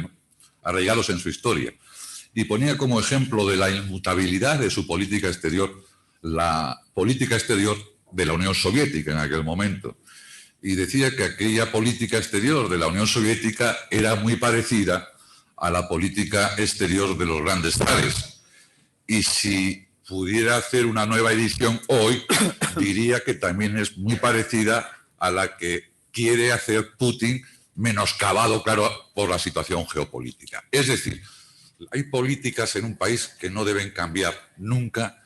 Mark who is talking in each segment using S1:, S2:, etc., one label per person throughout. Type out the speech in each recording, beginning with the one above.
S1: ¿no? Arraigados en su historia. Y ponía como ejemplo de la inmutabilidad de su política exterior, la política exterior de la Unión Soviética en aquel momento. Y decía que aquella política exterior de la Unión Soviética era muy parecida a la política exterior de los grandes zares. Y si pudiera hacer una nueva edición hoy, diría que también es muy parecida a la que quiere hacer Putin, menoscabado, claro, por la situación geopolítica. Es decir, hay políticas en un país que no deben cambiar nunca,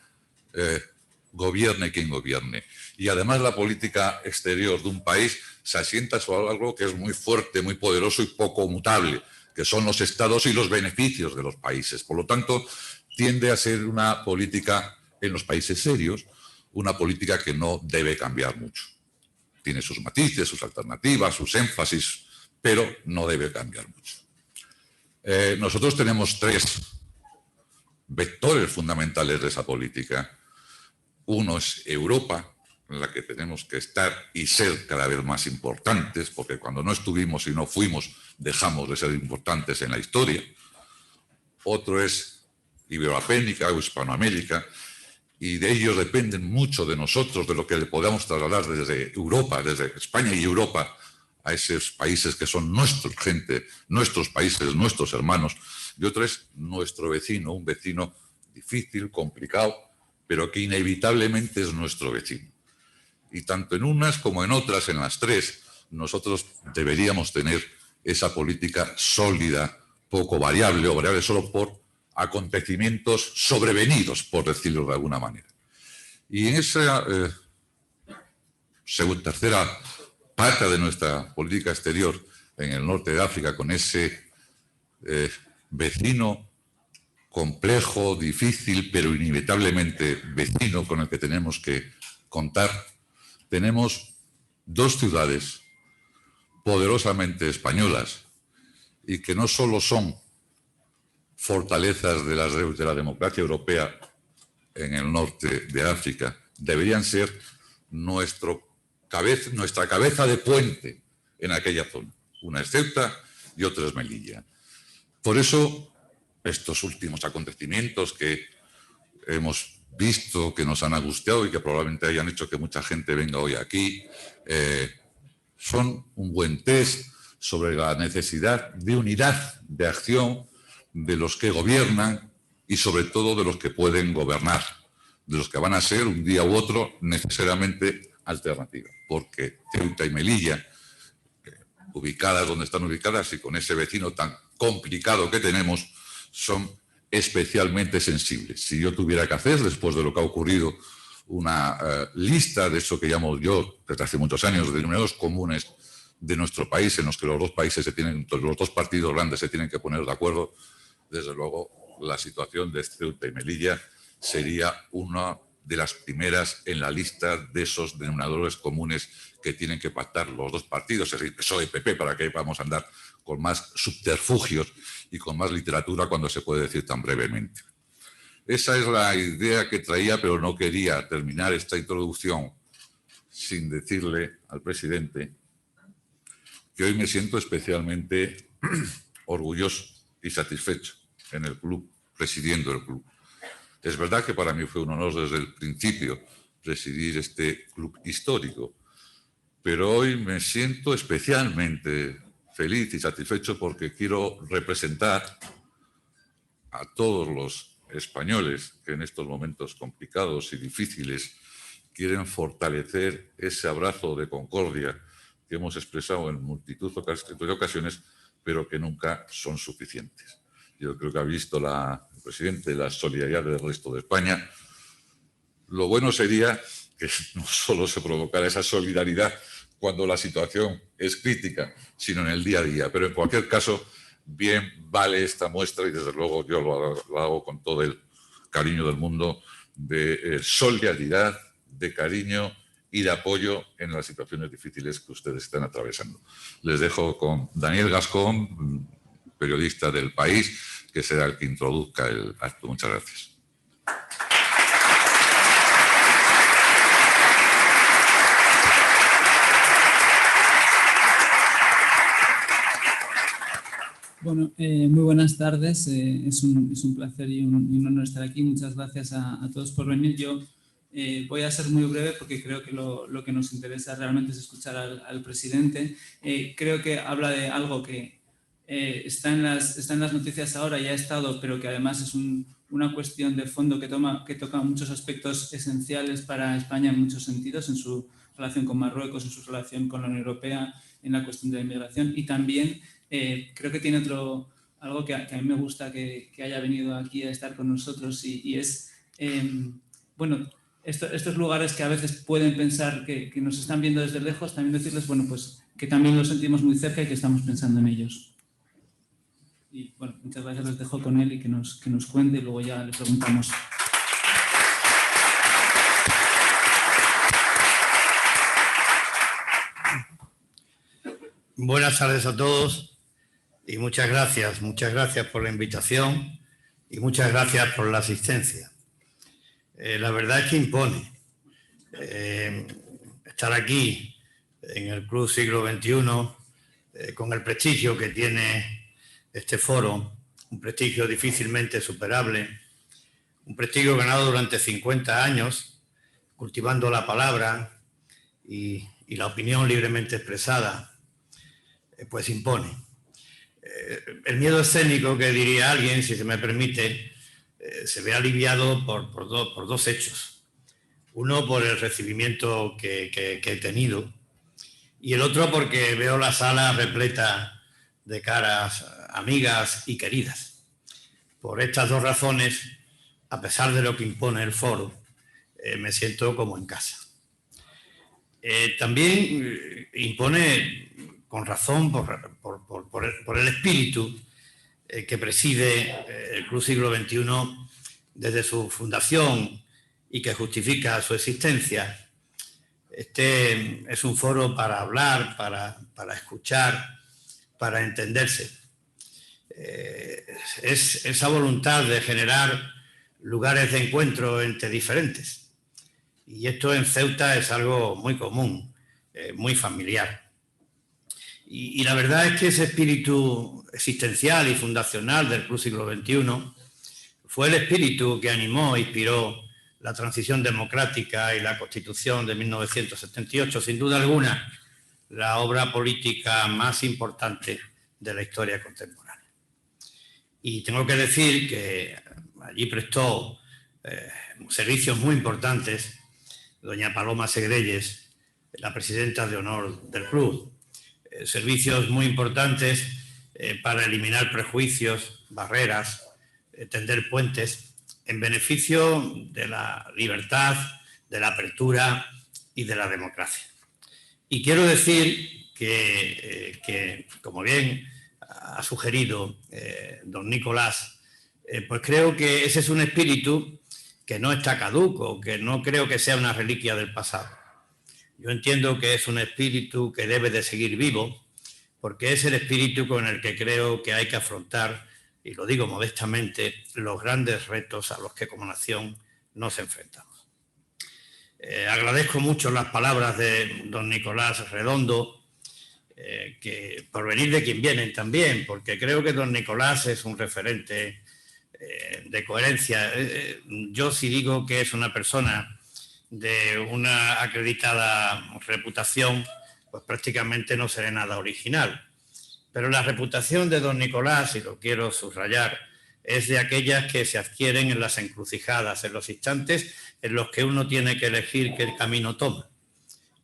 S1: gobierne quien gobierne. Y además la política exterior de un país se asienta sobre algo que es muy fuerte, muy poderoso y poco mutable, que son los estados y los beneficios de los países. Por lo tanto, tiende a ser una política, en los países serios, una política que no debe cambiar mucho. Tiene sus matices, sus alternativas, sus énfasis, pero no debe cambiar mucho. Nosotros tenemos tres vectores fundamentales de esa política. Uno es Europa, en la que tenemos que estar y ser cada vez más importantes, porque cuando no estuvimos y no fuimos, dejamos de ser importantes en la historia. Otro es Iberoamérica o Hispanoamérica, y de ellos dependen mucho de nosotros, de lo que le podamos trasladar desde Europa, desde España y Europa, a esos países que son nuestra gente, nuestros países, nuestros hermanos. Y otro es nuestro vecino, un vecino difícil, complicado, pero que inevitablemente es nuestro vecino. Y tanto en unas como en otras, en las tres, nosotros deberíamos tener esa política sólida, poco variable o variable solo por acontecimientos sobrevenidos, por decirlo de alguna manera. Y en esa tercera pata de nuestra política exterior en el norte de África, con ese vecino complejo, difícil, pero inevitablemente vecino con el que tenemos que contar, tenemos dos ciudades poderosamente españolas y que no solo son fortalezas de la democracia europea en el norte de África, deberían ser nuestra cabeza de puente en aquella zona. Una es Ceuta y otra es Melilla. Por eso, estos últimos acontecimientos que hemos visto, que nos han angustiado y que probablemente hayan hecho que mucha gente venga hoy aquí, son un buen test sobre la necesidad de unidad de acción de los que gobiernan y sobre todo de los que pueden gobernar, de los que van a ser un día u otro necesariamente alternativas, porque Ceuta y Melilla, ubicadas donde están ubicadas y con ese vecino tan complicado que tenemos, son especialmente sensibles. Si yo tuviera que hacer, después de lo que ha ocurrido, una lista de eso que llamo yo, desde hace muchos años, de denominadores comunes de nuestro país, en los que los dos países los dos partidos grandes se tienen que poner de acuerdo, desde luego la situación de Ceuta y Melilla sería una de las primeras en la lista de esos denominadores comunes que tienen que pactar los dos partidos, es decir, PSOE y PP, para que vamos a andar con más subterfugios y con más literatura cuando se puede decir tan brevemente. Esa es la idea que traía, pero no quería terminar esta introducción sin decirle al presidente que hoy me siento especialmente orgulloso y satisfecho en el club, presidiendo el club. Es verdad que para mí fue un honor desde el principio presidir este club histórico, pero hoy me siento especialmente feliz y satisfecho porque quiero representar a todos los españoles que en estos momentos complicados y difíciles quieren fortalecer ese abrazo de concordia que hemos expresado en multitud de ocasiones, pero que nunca son suficientes. Yo creo que ha visto el presidente la solidaridad del resto de España. Lo bueno sería que no solo se provocara esa solidaridad cuando la situación es crítica, sino en el día a día. Pero en cualquier caso, bien vale esta muestra y desde luego yo lo hago con todo el cariño del mundo de solidaridad, de cariño y de apoyo en las situaciones difíciles que ustedes están atravesando. Les dejo con Daniel Gascón, periodista del País, que será el que introduzca el acto. Muchas gracias.
S2: Bueno, muy buenas tardes. Es un placer y un honor estar aquí. Muchas gracias a todos por venir. Yo voy a ser muy breve porque creo que lo que nos interesa realmente es escuchar al presidente. Creo que habla de algo que está en las noticias ahora y ha estado, pero que además es una cuestión de fondo que toca muchos aspectos esenciales para España en muchos sentidos, en su relación con Marruecos, en su relación con la Unión Europea, en la cuestión de la inmigración y también creo que tiene algo que a mí me gusta que haya venido aquí a estar con nosotros y es, bueno, estos lugares que a veces pueden pensar que nos están viendo desde lejos, también decirles, bueno, pues que también los sentimos muy cerca y que estamos pensando en ellos. Y bueno, muchas gracias, les dejo con él y que nos cuente y luego ya le preguntamos.
S3: Buenas tardes a todos y muchas gracias por la invitación y muchas gracias por la asistencia. La verdad es que impone estar aquí en el Club Siglo XXI con el prestigio que tiene este foro, un prestigio difícilmente superable, un prestigio ganado durante 50 años, cultivando la palabra y la opinión libremente expresada, pues impone. El miedo escénico, que diría alguien, si se me permite, se ve aliviado por dos hechos. Uno, por el recibimiento que he tenido, y el otro porque veo la sala repleta de caras amigas y queridas. Por estas dos razones, a pesar de lo que impone el foro, me siento como en casa. También impone, con razón, por el espíritu que preside el Club Siglo XXI desde su fundación y que justifica su existencia. Este es un foro para hablar, para escuchar, para entenderse. Es esa voluntad de generar lugares de encuentro entre diferentes. Y esto en Ceuta es algo muy común, muy familiar. Y la verdad es que ese espíritu existencial y fundacional del Club Siglo XXI fue el espíritu que animó e inspiró la transición democrática y la Constitución de 1978, sin duda alguna, la obra política más importante de la historia contemporánea. Y tengo que decir que allí prestó servicios muy importantes doña Paloma Segrelles, la presidenta de honor del club. Servicios muy importantes para eliminar prejuicios, barreras, tender puentes en beneficio de la libertad, de la apertura y de la democracia. Y quiero decir que como bien ha sugerido don Nicolás, pues creo que ese es un espíritu que no está caduco, que no creo que sea una reliquia del pasado. Yo entiendo que es un espíritu que debe de seguir vivo, porque es el espíritu con el que creo que hay que afrontar, y lo digo modestamente, los grandes retos a los que como nación nos enfrentamos. Agradezco mucho las palabras de don Nicolás Redondo, que por venir de quien vienen también, porque creo que don Nicolás es un referente de coherencia. Yo sí digo que es una persona de una acreditada reputación, pues prácticamente no seré nada original. Pero la reputación de don Nicolás, y lo quiero subrayar, es de aquellas que se adquieren en las encrucijadas, en los instantes en los que uno tiene que elegir qué camino toma.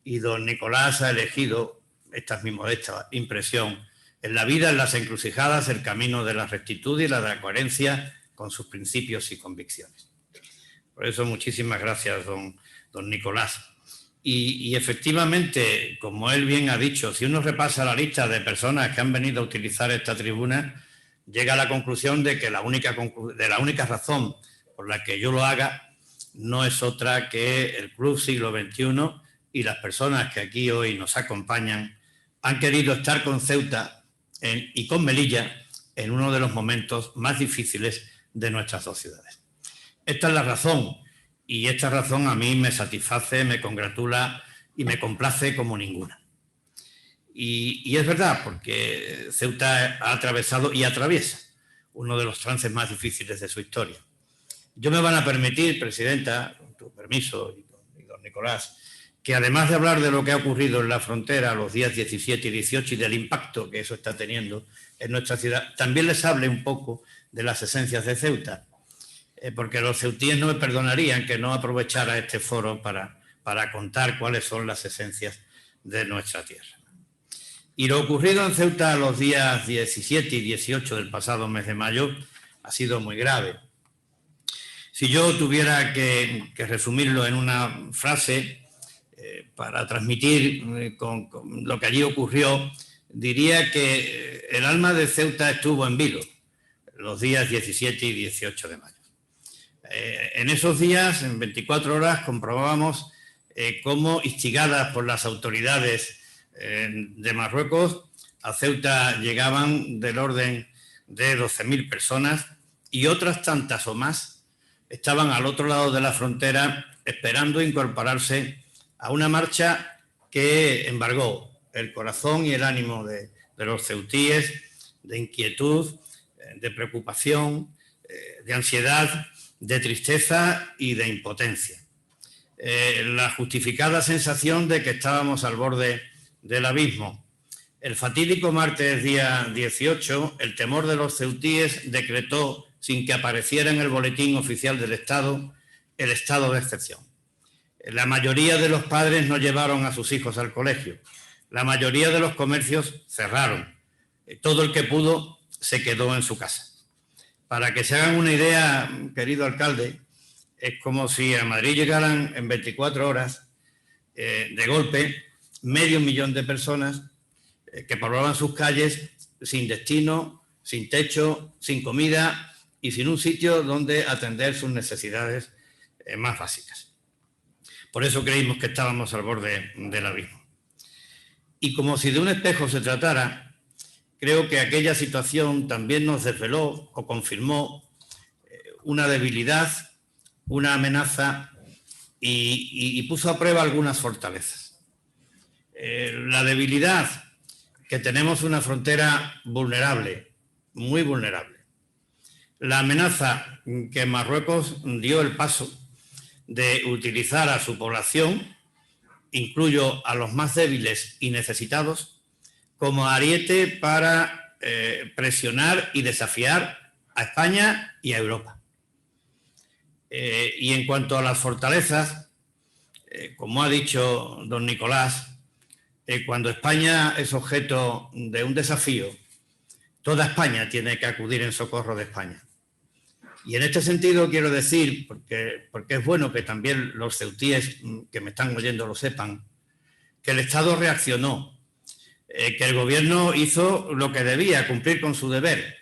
S3: Y don Nicolás ha elegido, esta es mi modesta impresión, en la vida, en las encrucijadas, el camino de la rectitud y la coherencia con sus principios y convicciones. Por eso, muchísimas gracias, don Nicolás. Y efectivamente, como él bien ha dicho, si uno repasa la lista de personas que han venido a utilizar esta tribuna, llega a la conclusión de que la única razón por la que yo lo haga no es otra que el Club Siglo XXI y las personas que aquí hoy nos acompañan han querido estar con Ceuta y con Melilla en uno de los momentos más difíciles de nuestras dos ciudades. Esta es la razón, y esta razón a mí me satisface, me congratula y me complace como ninguna. Y es verdad, porque Ceuta ha atravesado y atraviesa uno de los trances más difíciles de su historia. Yo me van a permitir, Presidenta, con tu permiso, y don Nicolás, que además de hablar de lo que ha ocurrido en la frontera los días 17 y 18 y del impacto que eso está teniendo en nuestra ciudad, también les hable un poco de las esencias de Ceuta, porque los ceutíes no me perdonarían que no aprovechara este foro para contar cuáles son las esencias de nuestra tierra. Y lo ocurrido en Ceuta los días 17 y 18 del pasado mes de mayo ha sido muy grave. Si yo tuviera que resumirlo en una frase para transmitir con lo que allí ocurrió, diría que el alma de Ceuta estuvo en vilo los días 17 y 18 de mayo. En esos días, en 24 horas, comprobábamos cómo, instigadas por las autoridades de Marruecos, a Ceuta llegaban del orden de 12.000 personas y otras tantas o más estaban al otro lado de la frontera esperando incorporarse a una marcha que embargó el corazón y el ánimo de los ceutíes, de inquietud, de preocupación, de ansiedad, de tristeza y de impotencia. La justificada sensación de que estábamos al borde del abismo. El fatídico martes día 18, el temor de los ceutíes decretó, sin que apareciera en el boletín oficial del Estado, el estado de excepción. La mayoría de los padres no llevaron a sus hijos al colegio. La mayoría de los comercios cerraron. Todo el que pudo se quedó en su casa. Para que se hagan una idea, querido alcalde, es como si a Madrid llegaran en 24 horas de golpe 500.000 de personas que poblaban sus calles sin destino, sin techo, sin comida y sin un sitio donde atender sus necesidades más básicas. Por eso creímos que estábamos al borde del abismo. Y como si de un espejo se tratara, creo que aquella situación también nos desveló o confirmó una debilidad, una amenaza y puso a prueba algunas fortalezas. La debilidad, que tenemos una frontera vulnerable, muy vulnerable. La amenaza, que Marruecos dio el paso de utilizar a su población, incluyo a los más débiles y necesitados, como ariete para presionar y desafiar a España y a Europa. Y en cuanto a las fortalezas, como ha dicho don Nicolás, cuando España es objeto de un desafío, toda España tiene que acudir en socorro de España. Y en este sentido quiero decir, porque es bueno que también los ceutíes que me están oyendo lo sepan, que el Estado reaccionó, que el gobierno hizo lo que debía, cumplir con su deber,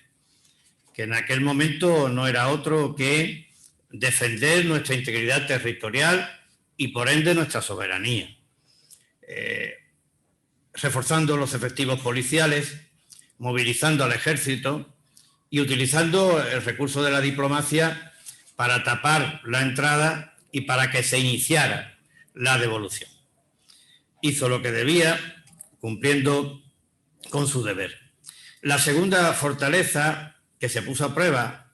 S3: que en aquel momento no era otro que defender nuestra integridad territorial y por ende nuestra soberanía. Reforzando los efectivos policiales, movilizando al ejército y utilizando el recurso de la diplomacia para tapar la entrada y para que se iniciara la devolución. Hizo lo que debía, cumpliendo con su deber. La segunda fortaleza que se puso a prueba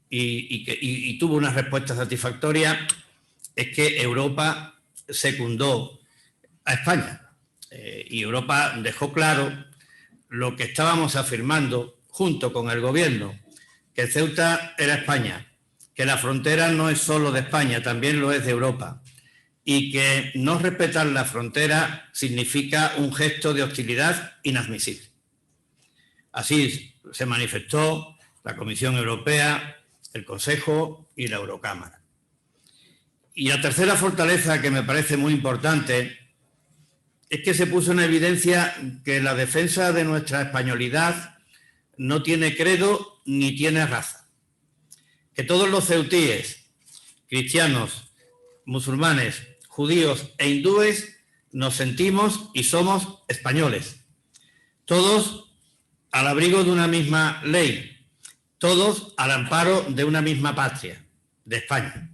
S3: y tuvo una respuesta satisfactoria es que Europa secundó a España. Y Europa dejó claro lo que estábamos afirmando junto con el gobierno, que Ceuta era España, que la frontera no es solo de España, también lo es de Europa, y que no respetar la frontera significa un gesto de hostilidad inadmisible. Así se manifestó la Comisión Europea, el Consejo y la Eurocámara. Y la tercera fortaleza, que me parece muy importante, es que se puso en evidencia que la defensa de nuestra españolidad no tiene credo ni tiene raza. Que todos los ceutíes, cristianos, musulmanes, judíos e hindúes nos sentimos y somos españoles. Todos al abrigo de una misma ley, todos al amparo de una misma patria, de España.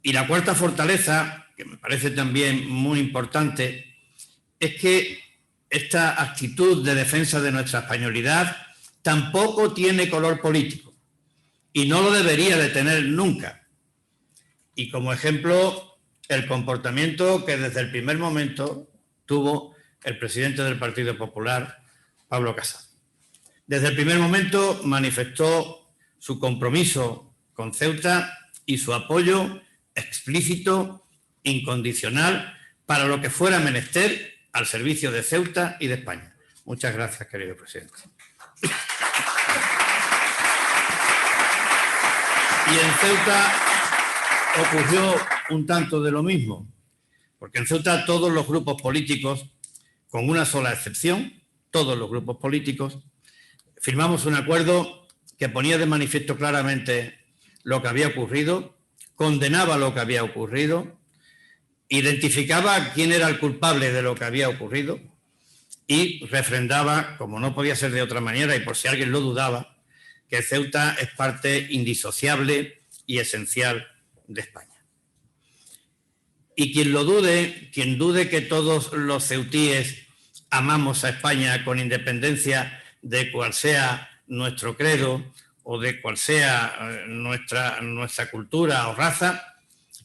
S3: Y la cuarta fortaleza, que me parece también muy importante, es que esta actitud de defensa de nuestra españolidad tampoco tiene color político y no lo debería de tener nunca. Y como ejemplo, el comportamiento que desde el primer momento tuvo el presidente del Partido Popular, Pablo Casado. Desde el primer momento manifestó su compromiso con Ceuta y su apoyo explícito, incondicional, para lo que fuera menester al servicio de Ceuta y de España. Muchas gracias, querido presidente. Y en Ceuta ocurrió un tanto de lo mismo, porque en Ceuta todos los grupos políticos, con una sola excepción, todos los grupos políticos, firmamos un acuerdo que ponía de manifiesto claramente lo que había ocurrido, condenaba lo que había ocurrido, identificaba quién era el culpable de lo que había ocurrido y refrendaba, como no podía ser de otra manera, y por si alguien lo dudaba, que Ceuta es parte indisociable y esencial de España. Y quien lo dude, quien dude que todos los ceutíes amamos a España con independencia de cuál sea nuestro credo o de cuál sea nuestra cultura o raza,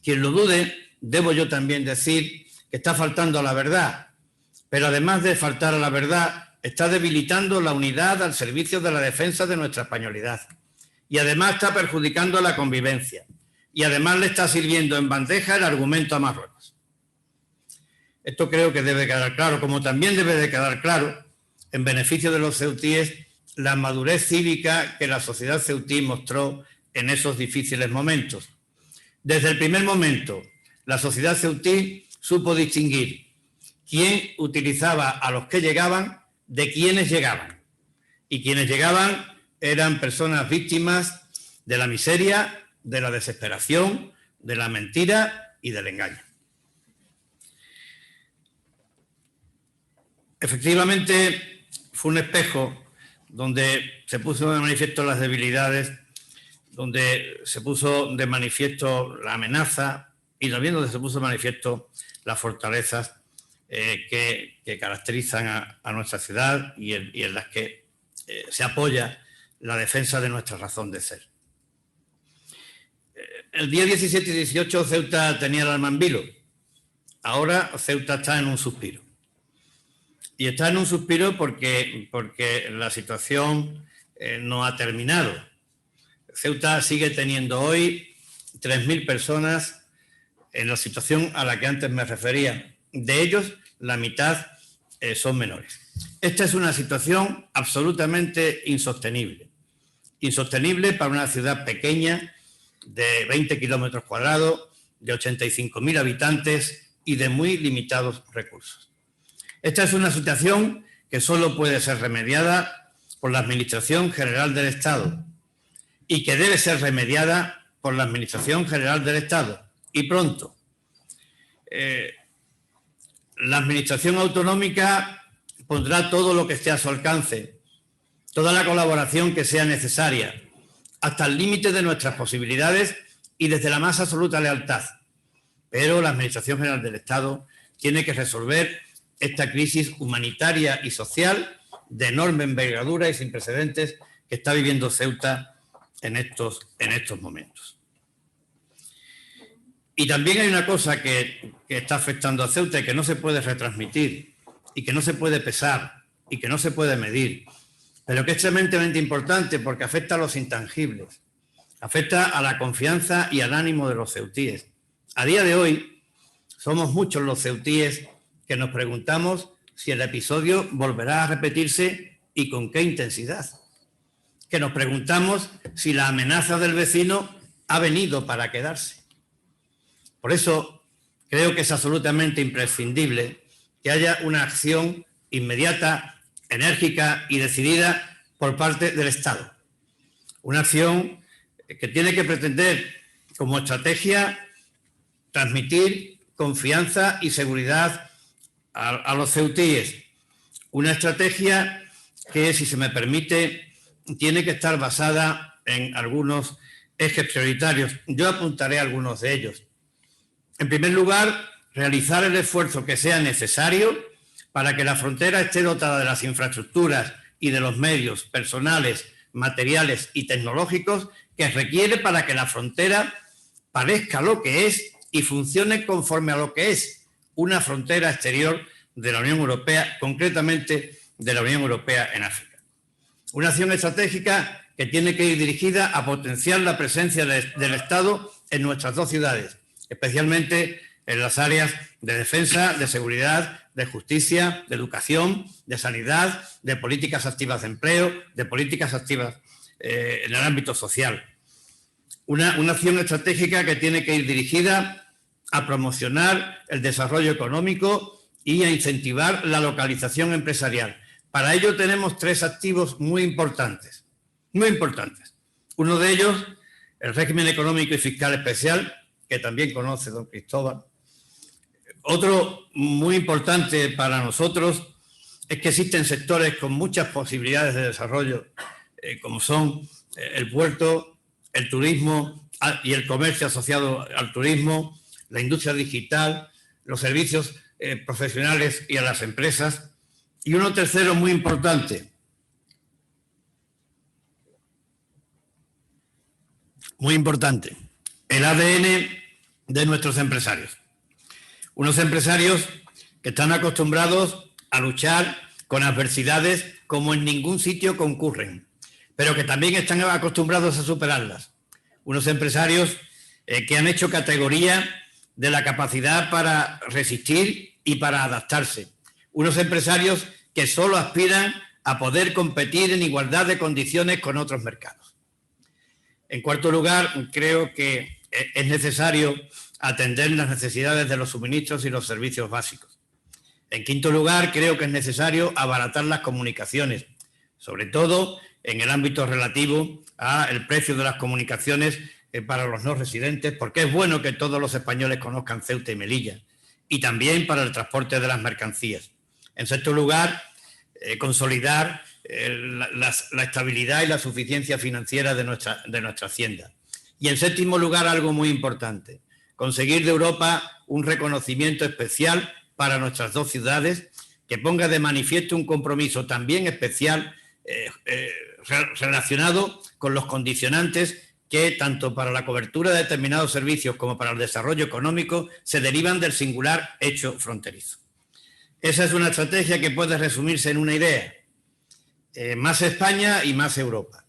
S3: quien lo dude, debo yo también decir que está faltando a la verdad, pero además de faltar a la verdad, está debilitando la unidad al servicio de la defensa de nuestra españolidad y además está perjudicando la convivencia y además le está sirviendo en bandeja el argumento a Marruecos. Esto creo que debe quedar claro, como también debe de quedar claro, en beneficio de los ceutíes, la madurez cívica que la sociedad ceutí mostró en esos difíciles momentos. Desde el primer momento, la sociedad ceutí supo distinguir quién utilizaba a los que llegaban de quienes llegaban. Y quienes llegaban eran personas víctimas de la miseria, de la desesperación, de la mentira y del engaño. Efectivamente, fue un espejo donde se puso de manifiesto las debilidades, donde se puso de manifiesto la amenaza y también donde se puso de manifiesto las fortalezas que caracterizan a nuestra ciudad y en las que se apoya la defensa de nuestra razón de ser. El día 17 y 18 Ceuta tenía el alma en vilo. Ahora Ceuta está en un suspiro. Y está en un suspiro porque la situación no ha terminado. Ceuta sigue teniendo hoy 3.000 personas en la situación a la que antes me refería. De ellos, la mitad son menores. Esta es una situación absolutamente insostenible. Insostenible para una ciudad pequeña de 20 kilómetros cuadrados, de 85.000 habitantes y de muy limitados recursos. Esta es una situación que solo puede ser remediada por la Administración General del Estado y que debe ser remediada por la Administración General del Estado y pronto. La Administración Autonómica pondrá todo lo que esté a su alcance, toda la colaboración que sea necesaria, hasta el límite de nuestras posibilidades y desde la más absoluta lealtad. Pero la Administración General del Estado tiene que resolver esta crisis humanitaria y social de enorme envergadura y sin precedentes que está viviendo Ceuta en estos momentos. Y también hay una cosa que está afectando a Ceuta y que no se puede retransmitir y que no se puede pesar y que no se puede medir, pero que es tremendamente importante porque afecta a los intangibles, afecta a la confianza y al ánimo de los ceutíes. A día de hoy somos muchos los ceutíes que nos preguntamos si el episodio volverá a repetirse y con qué intensidad. Que nos preguntamos si la amenaza del vecino ha venido para quedarse. Por eso creo que es absolutamente imprescindible que haya una acción inmediata, enérgica y decidida por parte del Estado. Una acción que tiene que pretender como estrategia transmitir confianza y seguridad a los ceutíes. Una estrategia que, si se me permite, tiene que estar basada en algunos ejes prioritarios. Yo apuntaré algunos de ellos. En primer lugar, realizar el esfuerzo que sea necesario para que la frontera esté dotada de las infraestructuras y de los medios personales, materiales y tecnológicos que requiere para que la frontera parezca lo que es y funcione conforme a lo que es una frontera exterior de la Unión Europea, concretamente de la Unión Europea en África. Una acción estratégica que tiene que ir dirigida a potenciar la presencia del Estado en nuestras dos ciudades, especialmente en las áreas de defensa, de seguridad, de justicia, de educación, de sanidad, de políticas activas de empleo, de políticas activas en el ámbito social. Una acción estratégica que tiene que ir dirigida a promocionar el desarrollo económico y a incentivar la localización empresarial. Para ello tenemos tres activos muy importantes, muy importantes. Uno de ellos, el régimen económico y fiscal especial, que también conoce don Cristóbal. Otro muy importante para nosotros es que existen sectores con muchas posibilidades de desarrollo, como son el puerto, el turismo y el comercio asociado al turismo, la industria digital, los servicios profesionales y a las empresas. Y uno tercero muy importante, el ADN de nuestros empresarios. Unos empresarios que están acostumbrados a luchar con adversidades como en ningún sitio concurren, pero que también están acostumbrados a superarlas. Unos empresarios que han hecho categoría de la capacidad para resistir y para adaptarse. Unos empresarios que solo aspiran a poder competir en igualdad de condiciones con otros mercados. En cuarto lugar, creo que es necesario atender las necesidades de los suministros y los servicios básicos. En quinto lugar, creo que es necesario abaratar las comunicaciones, sobre todo en el ámbito relativo al precio de las comunicaciones para los no residentes, porque es bueno que todos los españoles conozcan Ceuta y Melilla, y también para el transporte de las mercancías. En sexto lugar, consolidar la estabilidad y la suficiencia financiera de nuestra hacienda. Y en séptimo lugar, algo muy importante, conseguir de Europa un reconocimiento especial para nuestras dos ciudades que ponga de manifiesto un compromiso también especial relacionado con los condicionantes que tanto para la cobertura de determinados servicios como para el desarrollo económico se derivan del singular hecho fronterizo. Esa es una estrategia que puede resumirse en una idea: más España y más Europa.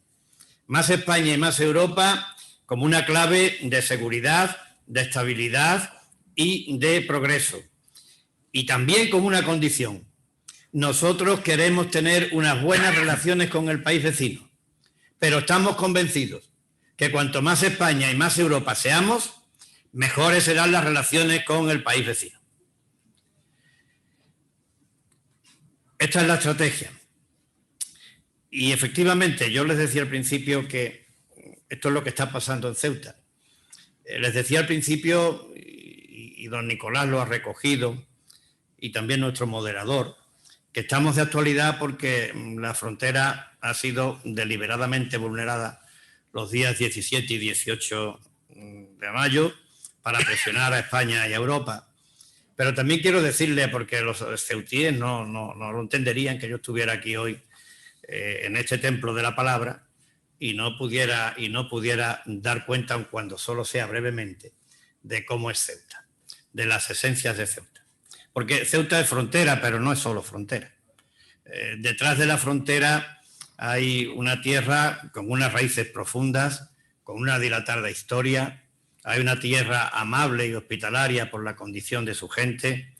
S3: Más España y más Europa como una clave de seguridad, de estabilidad y de progreso. Y también como una condición: nosotros queremos tener unas buenas relaciones con el país vecino, pero estamos convencidos que cuanto más España y más Europa seamos, mejores serán las relaciones con el país vecino. Esta es la estrategia. Y efectivamente, yo les decía al principio que esto es lo que está pasando en Ceuta. Les decía al principio, y don Nicolás lo ha recogido, y también nuestro moderador, que estamos de actualidad porque la frontera ha sido deliberadamente vulnerada los días 17 y 18 de mayo para presionar a España y a Europa. Pero también quiero decirle, porque los ceutíes no lo entenderían, que yo estuviera aquí hoy en este templo de la palabra y no pudiera dar cuenta, aun cuando solo sea brevemente, de cómo es Ceuta, de las esencias de Ceuta. Porque Ceuta es frontera, pero no es solo frontera. Detrás de la frontera hay una tierra con unas raíces profundas, con una dilatada historia. Hay una tierra amable y hospitalaria por la condición de su gente,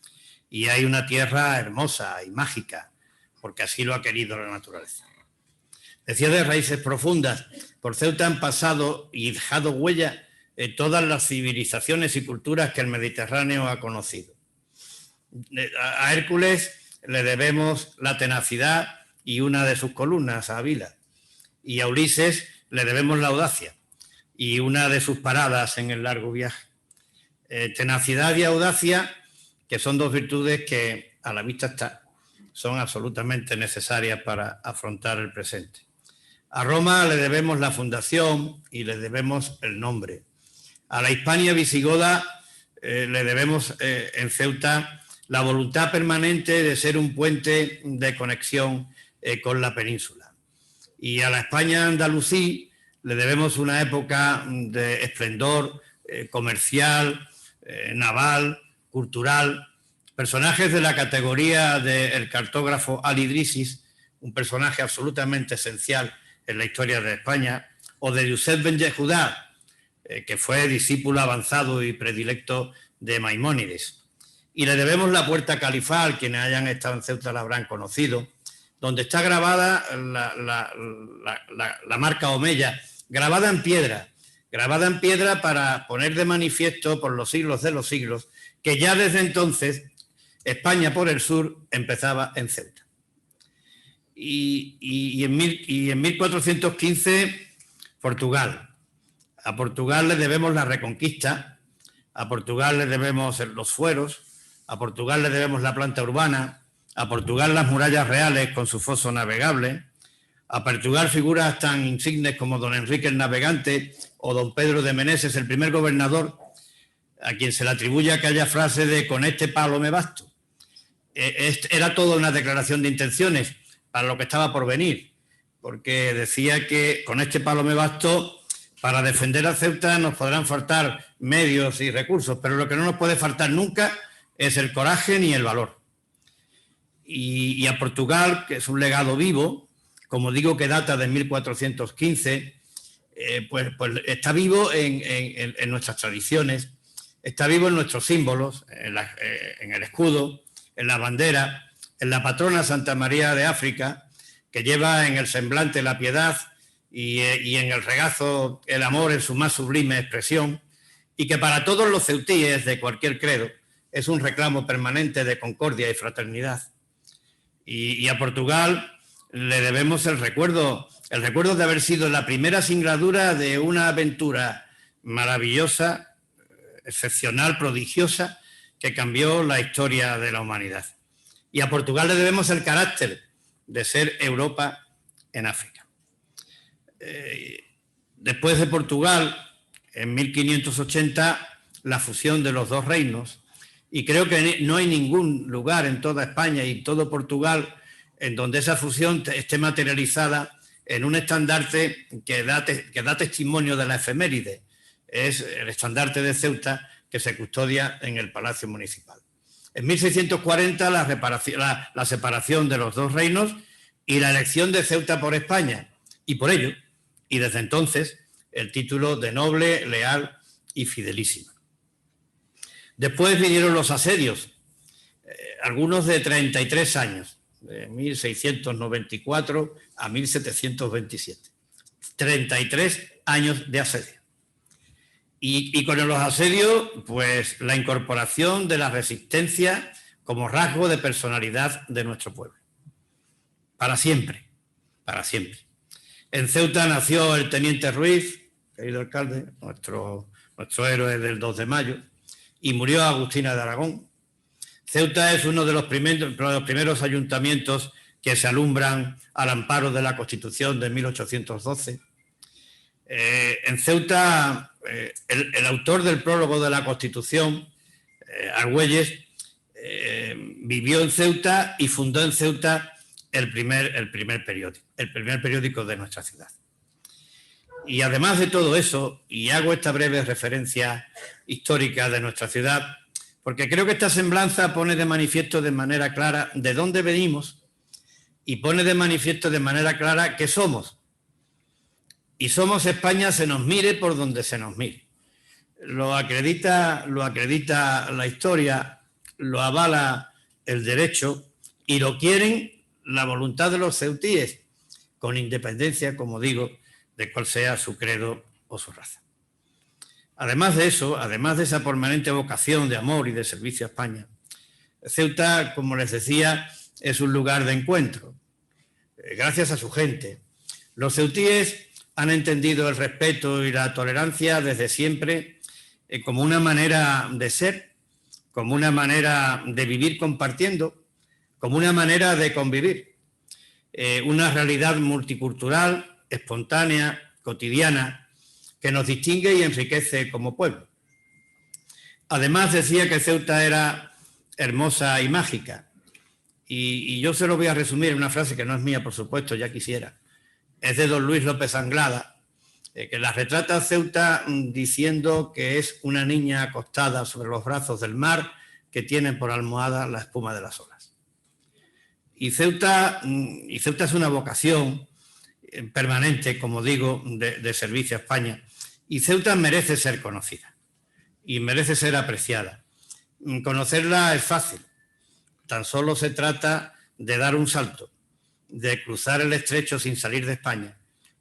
S3: y hay una tierra hermosa y mágica, porque así lo ha querido la naturaleza. Decía de raíces profundas. Por Ceuta han pasado y dejado huella todas las civilizaciones y culturas que el Mediterráneo ha conocido. A Hércules le debemos la tenacidad y una de sus columnas, a Ávila, y a Ulises le debemos la audacia y una de sus paradas en el largo viaje. Tenacidad y audacia, que son dos virtudes que a la vista está, son absolutamente necesarias para afrontar el presente. A Roma le debemos la fundación y le debemos el nombre. A la Hispania visigoda le debemos en Ceuta la voluntad permanente de ser un puente de conexión con la península. Y a la España andalusí le debemos una época de esplendor comercial, naval, cultural. Personajes de la categoría del cartógrafo Al-Idrisis, un personaje absolutamente esencial en la historia de España, o de Yusef Ben Yehudá, que fue discípulo avanzado y predilecto de Maimónides. Y le debemos la puerta califal, quienes hayan estado en Ceuta la habrán conocido, donde está grabada la marca Omeya, grabada en piedra para poner de manifiesto por los siglos de los siglos que ya desde entonces España por el sur empezaba en Ceuta. Y en 1415 Portugal. A Portugal le debemos la Reconquista, a Portugal le debemos los fueros, a Portugal le debemos la planta urbana, a Portugal las murallas reales con su foso navegable, a Portugal figuras tan insignes como don Enrique el Navegante o don Pedro de Meneses, el primer gobernador, a quien se le atribuye aquella frase de "con este palo me basto". Era toda una declaración de intenciones para lo que estaba por venir, porque decía que con este palo me basto, para defender a Ceuta nos podrán faltar medios y recursos, pero lo que no nos puede faltar nunca es el coraje ni el valor. Y a Portugal, que es un legado vivo, como digo, que data de 1415, pues está vivo en nuestras tradiciones, está vivo en nuestros símbolos, en el escudo, en la bandera, en la patrona Santa María de África, que lleva en el semblante la piedad y en el regazo el amor en su más sublime expresión, y que para todos los ceutíes de cualquier credo es un reclamo permanente de concordia y fraternidad. Y a Portugal le debemos el recuerdo de haber sido la primera singladura de una aventura maravillosa, excepcional, prodigiosa, que cambió la historia de la humanidad. Y a Portugal le debemos el carácter de ser Europa en África. Después de Portugal, en 1580, la fusión de los dos reinos, y creo que no hay ningún lugar en toda España y todo Portugal en donde esa fusión esté materializada en un estandarte que da testimonio de la efeméride. Es el estandarte de Ceuta, que se custodia en el Palacio Municipal. En 1640 la separación de los dos reinos y la elección de Ceuta por España, y por ello, y desde entonces, el título de noble, leal y fidelísima. Después vinieron los asedios, algunos de 33 años, de 1694 a 1727. 33 años de asedio. Y con los asedios, pues la incorporación de la resistencia como rasgo de personalidad de nuestro pueblo. Para siempre, para siempre. En Ceuta nació el teniente Ruiz, querido alcalde, nuestro héroe del 2 de mayo, y murió Agustina de Aragón. Ceuta es uno de los primeros ayuntamientos que se alumbran al amparo de la Constitución de 1812. En Ceuta, el autor del prólogo de la Constitución, Argüelles, vivió en Ceuta y fundó en Ceuta el primer periódico de nuestra ciudad. Y además de todo eso, y hago esta breve referencia histórica de nuestra ciudad, porque creo que esta semblanza pone de manifiesto de manera clara de dónde venimos y pone de manifiesto de manera clara qué somos. Y somos España, se nos mire por donde se nos mire. Lo acredita la historia, lo avala el derecho y lo quieren la voluntad de los ceutíes, con independencia, como digo, de cuál sea su credo o su raza. Además de eso, además de esa permanente vocación de amor y de servicio a España, Ceuta, como les decía, es un lugar de encuentro. Gracias a su gente. Los ceutíes han entendido el respeto y la tolerancia desde siempre como una manera de ser, como una manera de vivir compartiendo, como una manera de convivir. Una realidad multicultural, espontánea, cotidiana, que nos distingue y enriquece como pueblo. Además, decía que Ceuta era hermosa y mágica. Y yo se lo voy a resumir en una frase que no es mía, por supuesto, ya quisiera. Es de don Luis López Anglada, que la retrata a Ceuta diciendo que es una niña acostada sobre los brazos del mar que tiene por almohada la espuma de las olas. Y Ceuta es una vocación permanente, como digo, de servicio a España. Y Ceuta merece ser conocida y merece ser apreciada. Conocerla es fácil. Tan solo se trata de dar un salto, de cruzar el estrecho sin salir de España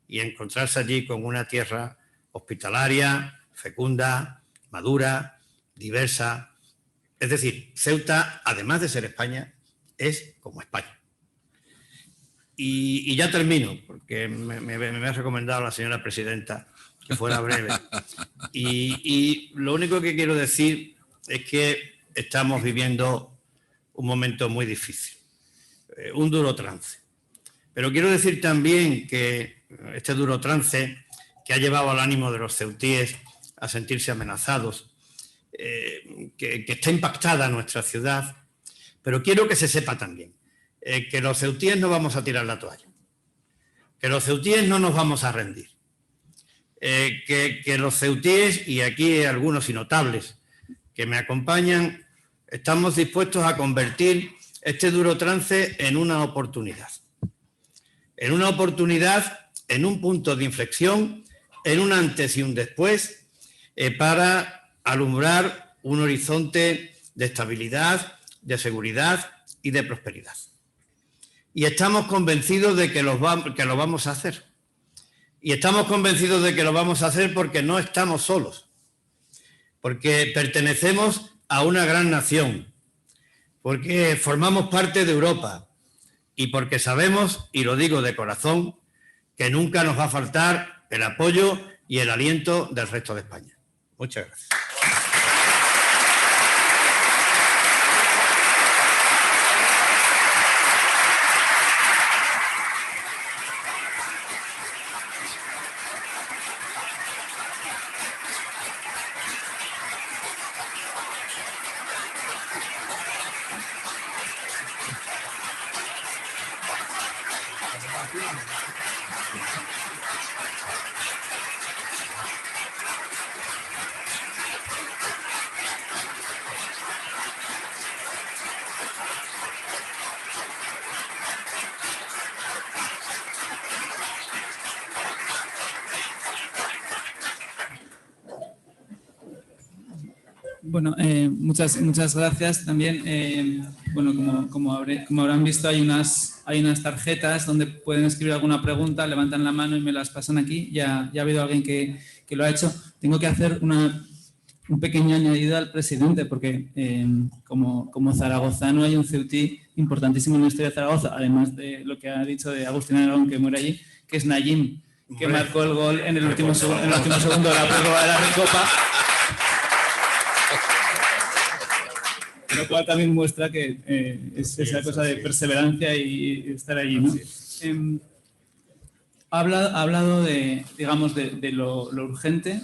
S3: y encontrarse allí con una tierra hospitalaria, fecunda, madura, diversa. Es decir, Ceuta, además de ser España, es como España. Y ya termino, porque me ha recomendado la señora presidenta que fuera breve. Y lo único que quiero decir es que estamos viviendo un momento muy difícil, un duro trance. Pero quiero decir también que este duro trance que ha llevado al ánimo de los ceutíes a sentirse amenazados, que está impactada nuestra ciudad, pero quiero que se sepa también que los ceutíes no vamos a tirar la toalla, que los ceutíes no nos vamos a rendir, que los ceutíes, y aquí hay algunos y notables que me acompañan, estamos dispuestos a convertir este duro trance en una oportunidad. En una oportunidad, en un punto de inflexión, en un antes y un después, para alumbrar un horizonte de estabilidad, de seguridad y de prosperidad. Y estamos convencidos de que lo vamos a hacer. Y estamos convencidos de que lo vamos a hacer porque no estamos solos, porque pertenecemos a una gran nación, porque formamos parte de Europa y porque sabemos, y lo digo de corazón, que nunca nos va a faltar el apoyo y el aliento del resto de España. Muchas gracias.
S2: Bueno, muchas gracias también. Bueno, como habrán visto, hay unas tarjetas donde pueden escribir alguna pregunta, levantan la mano y me las pasan aquí. Ya ha habido alguien que lo ha hecho. Tengo que hacer un pequeño añadido al presidente, porque como zaragozano hay un ceutí importantísimo en la historia de Zaragoza, además de lo que ha dicho de Agustín Aragón, que muere allí, que es Nayim, que marcó el gol en el último segundo de la prórroga de la Recopa. Lo cual también muestra que es esa cosa de perseverancia y estar allí, ¿no? Ha hablado de, digamos, de lo urgente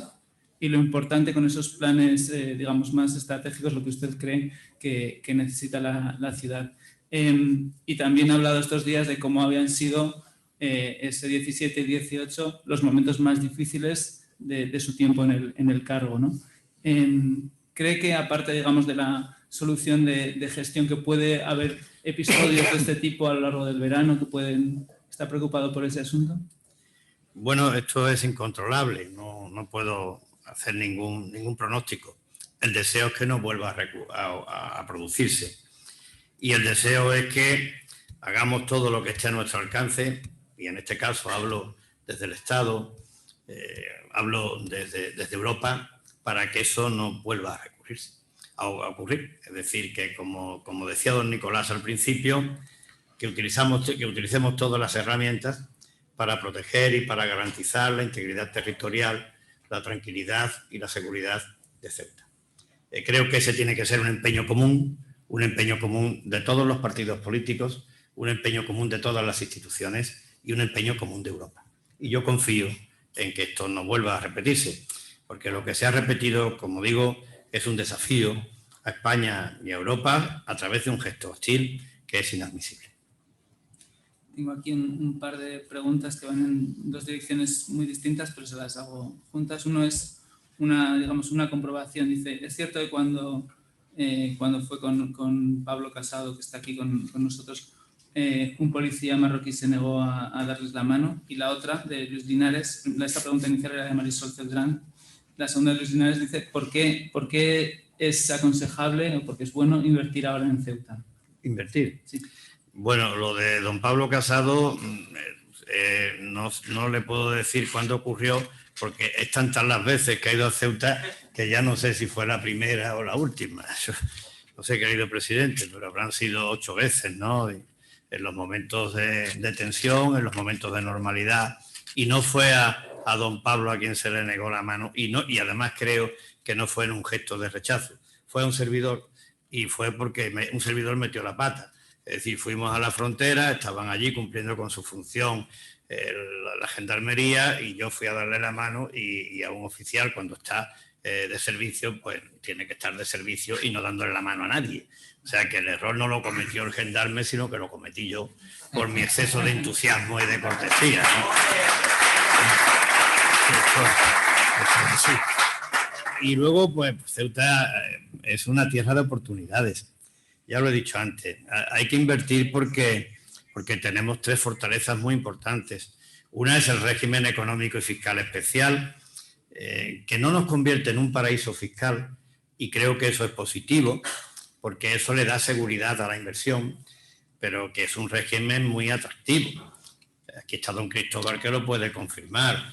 S2: y lo importante con esos planes, digamos, más estratégicos, lo que usted cree que necesita la ciudad. Y también ha hablado estos días de cómo habían sido ese 17 y 18 los momentos más difíciles de su tiempo en el cargo, ¿no? ¿Cree que, aparte, digamos, de la solución de gestión, que puede haber episodios de este tipo a lo largo del verano que pueden estar preocupados por ese asunto?
S3: Bueno, esto es incontrolable, no puedo hacer ningún pronóstico. El deseo es que no vuelva a producirse, y el deseo es que hagamos todo lo que esté a nuestro alcance, y en este caso hablo desde el Estado, hablo desde Europa, para que eso no vuelva a ocurrir. Es decir, que como decía don Nicolás al principio, que utilicemos todas las herramientas para proteger y para garantizar la integridad territorial, la tranquilidad y la seguridad de Ceuta. Creo que ese tiene que ser un empeño común de todos los partidos políticos, un empeño común de todas las instituciones y un empeño común de Europa. Y yo confío en que esto no vuelva a repetirse, porque lo que se ha repetido, como digo, es un desafío a España y a Europa a través de un gesto hostil que es inadmisible.
S2: Tengo aquí un par de preguntas que van en dos direcciones muy distintas, pero se las hago juntas. Uno es una comprobación. Dice, es cierto que cuando fue con Pablo Casado, que está aquí con nosotros, un policía marroquí se negó a darles la mano. Y la otra, de Luis Linares, esta pregunta inicial era de Marisol Celdrán. La segunda de Luis Linares dice, ¿por qué es aconsejable o por qué es bueno invertir ahora en Ceuta?
S3: ¿Invertir?
S2: Sí.
S3: Bueno, lo de don Pablo Casado no le puedo decir cuándo ocurrió, porque es tantas las veces que ha ido a Ceuta que ya no sé si fue la primera o la última. Yo no sé qué ha ido presidente, pero habrán sido 8 veces, ¿no? Y en los momentos de tensión, en los momentos de normalidad. Y no fue a don Pablo a quien se le negó la mano. Y además creo que no fue en un gesto de rechazo. Fue a un servidor y fue porque un servidor metió la pata. Es decir, fuimos a la frontera, estaban allí cumpliendo con su función la gendarmería y yo fui a darle la mano y a un oficial cuando está de servicio, pues tiene que estar de servicio y no dándole la mano a nadie. O sea que el error no lo cometió el gendarme, sino que lo cometí yo por mi exceso de entusiasmo y de cortesía, ¿no? Sí. Y luego, pues Ceuta es una tierra de oportunidades. Ya lo he dicho antes, hay que invertir porque tenemos 3 fortalezas muy importantes. Una es el régimen económico y fiscal especial, que no nos convierte en un paraíso fiscal, y creo que eso es positivo, porque eso le da seguridad a la inversión, pero que es un régimen muy atractivo. Aquí está don Cristóbal que lo puede confirmar.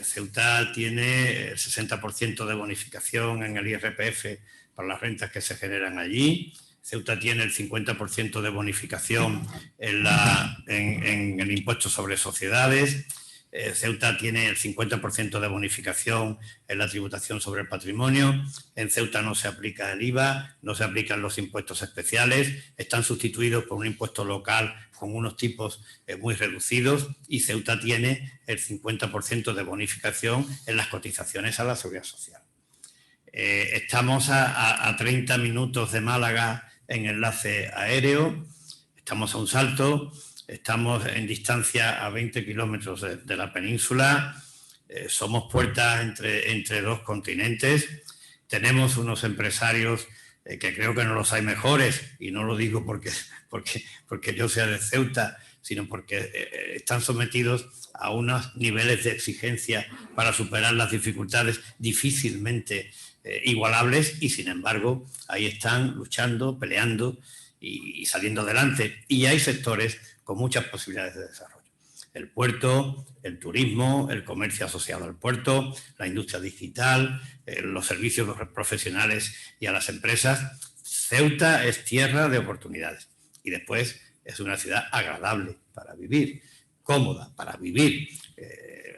S3: Ceuta tiene el 60% de bonificación en el IRPF para las rentas que se generan allí. Ceuta tiene el 50% de bonificación en el impuesto sobre sociedades. Ceuta tiene el 50% de bonificación en la tributación sobre el patrimonio. En Ceuta no se aplica el IVA, no se aplican los impuestos especiales, están sustituidos por un impuesto local con unos tipos muy reducidos, y Ceuta tiene el 50% de bonificación en las cotizaciones a la seguridad social. Estamos a 30 minutos de Málaga en enlace aéreo, estamos a un salto, estamos en distancia a 20 kilómetros de la península, somos puertas entre 2 continentes, tenemos unos empresarios que creo que no los hay mejores, y no lo digo porque yo sea de Ceuta, sino porque están sometidos a unos niveles de exigencia para superar las dificultades difícilmente igualables, y sin embargo ahí están luchando, peleando y saliendo adelante. Y hay sectores con muchas posibilidades de desarrollo. El puerto, el turismo, el comercio asociado al puerto, la industria digital, los servicios profesionales y a las empresas. Ceuta es tierra de oportunidades, y después es una ciudad agradable para vivir, cómoda para vivir.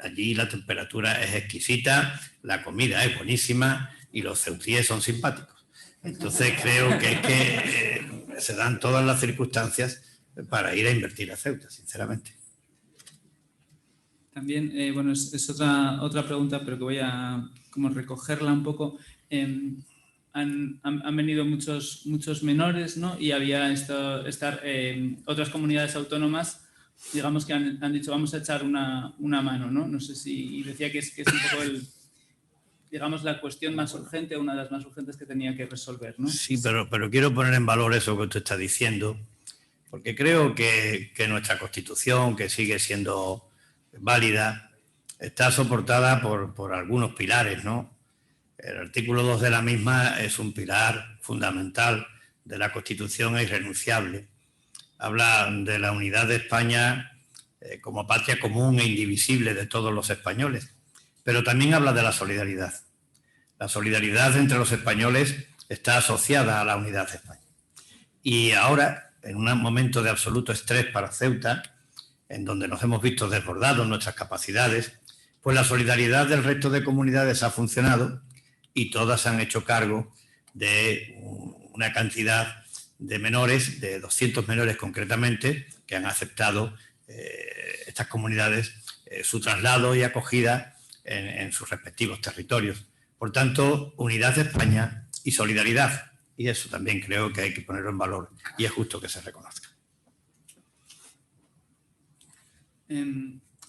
S3: Allí la temperatura es exquisita, la comida es buenísima y los ceutíes son simpáticos. Entonces creo que se dan todas las circunstancias para ir a invertir a Ceuta, sinceramente.
S2: También, bueno, es otra pregunta, pero que voy a como recogerla un poco. Han venido muchos menores, ¿no? Y había otras comunidades autónomas, digamos, que han dicho vamos a echar una mano, ¿no? No sé si... Y decía que es un poco digamos, la cuestión más urgente, una de las más urgentes que tenía que resolver, ¿no?
S3: Sí, pero quiero poner en valor eso que usted está diciendo, porque creo que nuestra Constitución, que sigue siendo válida, está soportada por algunos pilares, ¿no? El artículo 2 de la misma es un pilar fundamental de la Constitución e irrenunciable. Habla de la unidad de España como patria común e indivisible de todos los españoles, pero también habla de la solidaridad. La solidaridad entre los españoles está asociada a la unidad de España. Y ahora, en un momento de absoluto estrés para Ceuta, en donde nos hemos visto desbordados nuestras capacidades, pues la solidaridad del resto de comunidades ha funcionado y todas han hecho cargo de una cantidad de menores, de 200 menores concretamente, que han aceptado estas comunidades su traslado y acogida en sus respectivos territorios. Por tanto, unidad de España y solidaridad. Y eso también creo que hay que ponerlo en valor y es justo que se reconozca.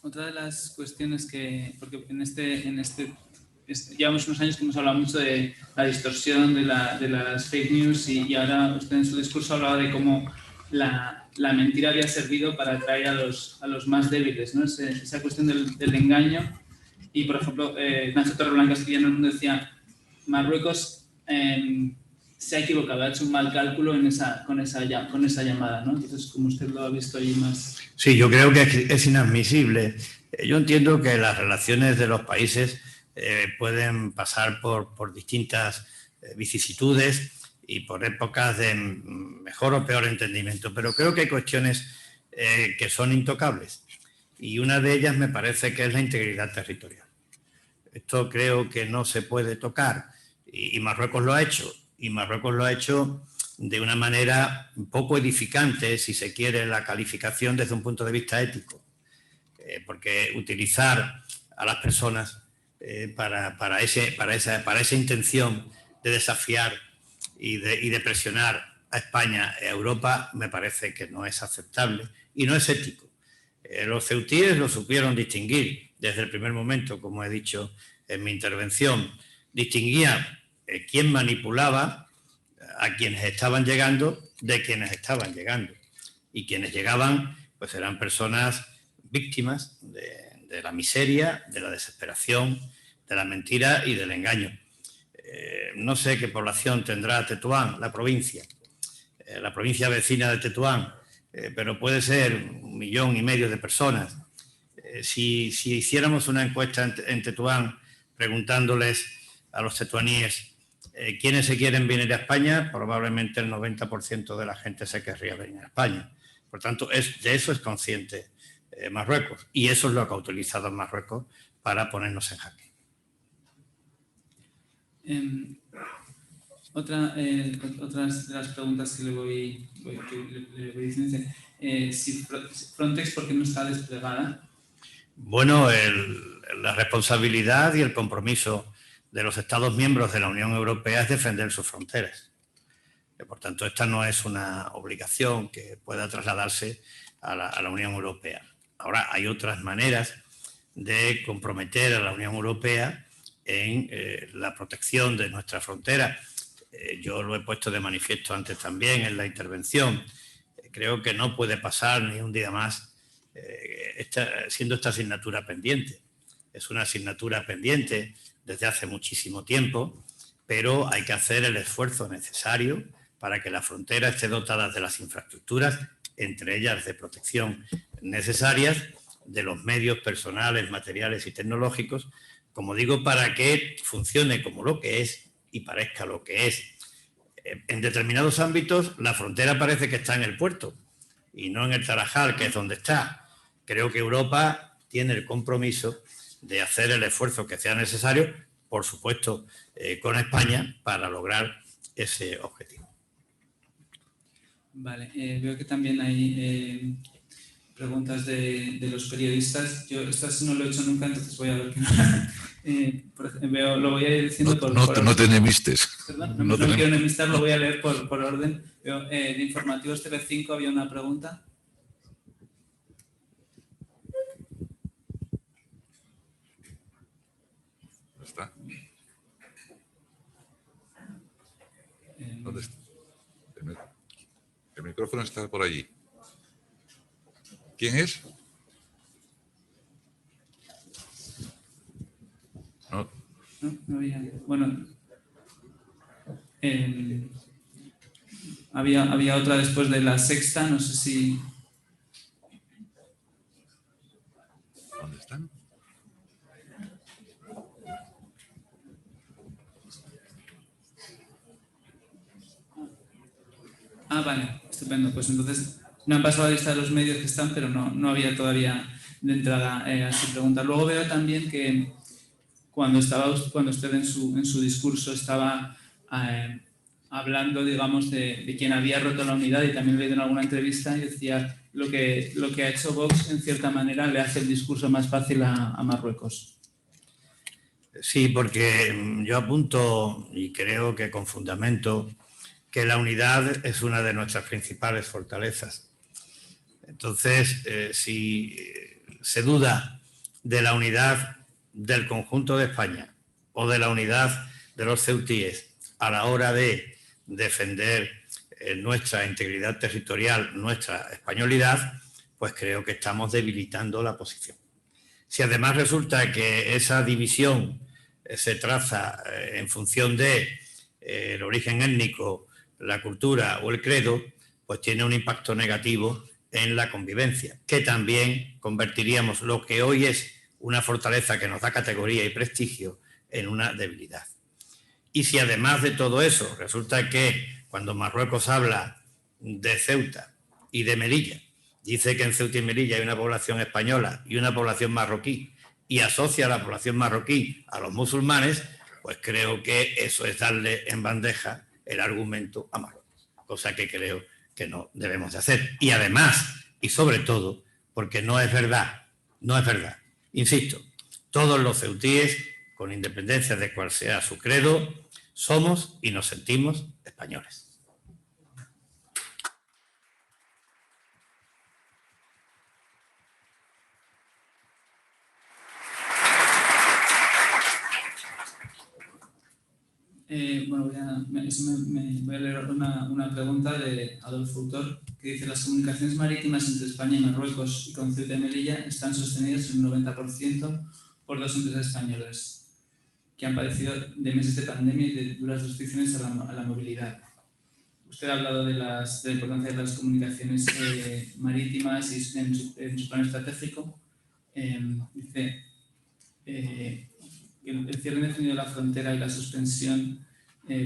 S2: Otra de las cuestiones que, porque llevamos unos años que hemos hablado mucho de la distorsión de las fake news y ahora usted en su discurso hablaba de cómo la mentira había servido para atraer a los más débiles, ¿no? Esa cuestión del engaño. Y, por ejemplo, Nacho Torreblanca escribiendo en el mundo decía, Marruecos se ha equivocado, ha hecho un mal cálculo con esa llamada, ¿no? Entonces, como usted lo ha visto ahí más...
S3: Sí, yo creo que es inadmisible. Yo entiendo que las relaciones de los países pueden pasar por distintas vicisitudes y por épocas de mejor o peor entendimiento, pero creo que hay cuestiones que son intocables y una de ellas me parece que es la integridad territorial. Esto creo que no se puede tocar y Marruecos lo ha hecho, y Marruecos lo ha hecho de una manera poco edificante, si se quiere, la calificación desde un punto de vista ético, porque utilizar a las personas para esa intención de desafiar y de presionar a España y a Europa me parece que no es aceptable y no es ético. Los ceutíes lo supieron distinguir desde el primer momento, como he dicho en mi intervención. Distinguían quién manipulaba a quienes estaban llegando de quienes estaban llegando. Y quienes llegaban pues eran personas víctimas de la miseria, de la desesperación, de la mentira y del engaño. No sé qué población tendrá Tetuán, la provincia vecina de Tetuán, pero puede ser 1,5 millones de personas. Si hiciéramos una encuesta en Tetuán preguntándoles a los tetuaníes quiénes se quieren venir a España, probablemente el 90% de la gente se querría venir a España. Por tanto, de eso es consciente Marruecos y eso es lo que ha utilizado Marruecos para ponernos en jaque.
S2: Otras de las preguntas que le voy diciendo es si Frontex, ¿por qué no está desplegada?
S3: Bueno, la responsabilidad y el compromiso de los Estados miembros de la Unión Europea es defender sus fronteras. Por tanto, esta no es una obligación que pueda trasladarse a la Unión Europea. Ahora, hay otras maneras de comprometer a la Unión Europea en la protección de nuestra frontera. Yo lo he puesto de manifiesto antes también en la intervención. Creo que no puede pasar ni un día más siendo esta asignatura pendiente. Es una asignatura pendiente desde hace muchísimo tiempo, pero hay que hacer el esfuerzo necesario para que la frontera esté dotada de las infraestructuras, entre ellas de protección necesarias, de los medios personales, materiales y tecnológicos, como digo, para que funcione como lo que es y parezca lo que es. En determinados ámbitos, la frontera parece que está en el puerto y no en el Tarajal, que es donde está. Creo que Europa tiene el compromiso de hacer el esfuerzo que sea necesario, por supuesto, con España, para lograr ese objetivo.
S2: Vale, veo que también hay preguntas de los periodistas. Yo estas no lo he hecho nunca, entonces voy a ver que lo voy a ir diciendo por orden.
S1: No te enemistes.
S2: ¿Perdón? No quiero enemistar, lo voy a leer por orden. De Informativos TV5 había una pregunta.
S1: ¿Está? ¿Dónde está? El micrófono está por allí. ¿Quién es?
S2: No había. Bueno, había otra después de la sexta, no sé si.
S1: ¿Dónde están?
S2: Vale, estupendo. Pues entonces me han pasado la lista de los medios que están, pero no había todavía de entrada a su pregunta. Luego veo también que cuando usted en su discurso estaba hablando, digamos, de quien había roto la unidad, y también lo he leído en alguna entrevista, y decía lo que ha hecho Vox, en cierta manera, le hace el discurso más fácil a Marruecos.
S3: Sí, porque yo apunto, y creo que con fundamento, que la unidad es una de nuestras principales fortalezas. Entonces, si se duda de la unidad del conjunto de España o de la unidad de los ceutíes a la hora de defender nuestra integridad territorial, nuestra españolidad, pues creo que estamos debilitando la posición. Si además resulta que esa división se traza en función de el origen étnico, la cultura o el credo, pues tiene un impacto negativo en la convivencia, que también convertiríamos lo que hoy es una fortaleza que nos da categoría y prestigio en una debilidad. Y si además de todo eso resulta que cuando Marruecos habla de Ceuta y de Melilla, dice que en Ceuta y Melilla hay una población española y una población marroquí y asocia a la población marroquí a los musulmanes, pues creo que eso es darle en bandeja el argumento a Marruecos, cosa que creo que no debemos de hacer. Y además, y sobre todo, porque no es verdad, insisto, todos los ceutíes, con independencia de cuál sea su credo, somos y nos sentimos españoles.
S2: Bueno, voy a leer una pregunta de Adolfo Autor, que dice: las comunicaciones marítimas entre España y Marruecos y con Ceuta y Melilla están sostenidas en un 90% por dos empresas españolas que han padecido de meses de pandemia y de duras restricciones a la movilidad. Usted ha hablado de la importancia de las comunicaciones marítimas y en su plan estratégico. Dice el cierre indefinido de la frontera y la suspensión